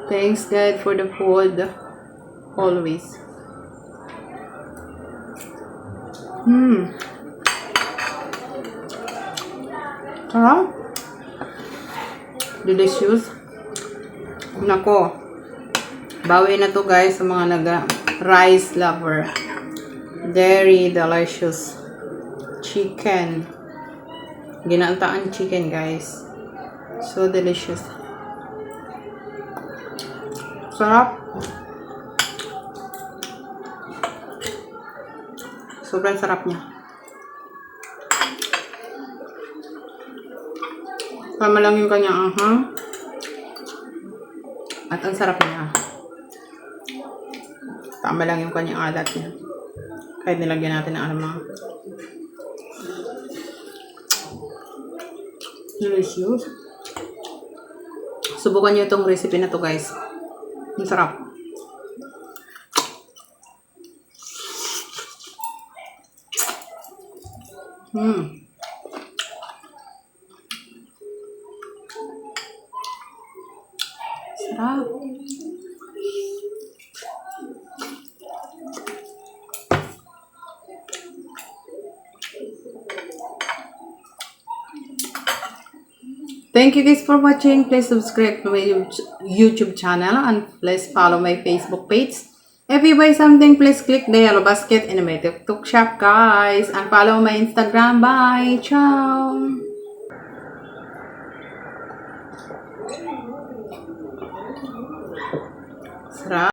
Thanks God for the food. Always. Sarap. Delicious. Nako. Bawi na to guys sa mga rice lover. Very delicious. Chicken. Ginataang chicken guys. So delicious. Sarap. Sobrang sarap niya. Tama lang yung kanyang anghang. At ang sarap niya. Tama lang yung kanyang alat niya. Kahit nilagyan natin ng mga delicious. Subukan nyo itong recipe na to guys. Ang sarap. Sarap. Thank you guys for watching. Please subscribe to my YouTube channel and please follow my Facebook page. If you buy something, please click the yellow basket in my TikTok shop, guys. And follow my Instagram. Bye. Ciao. Sarap.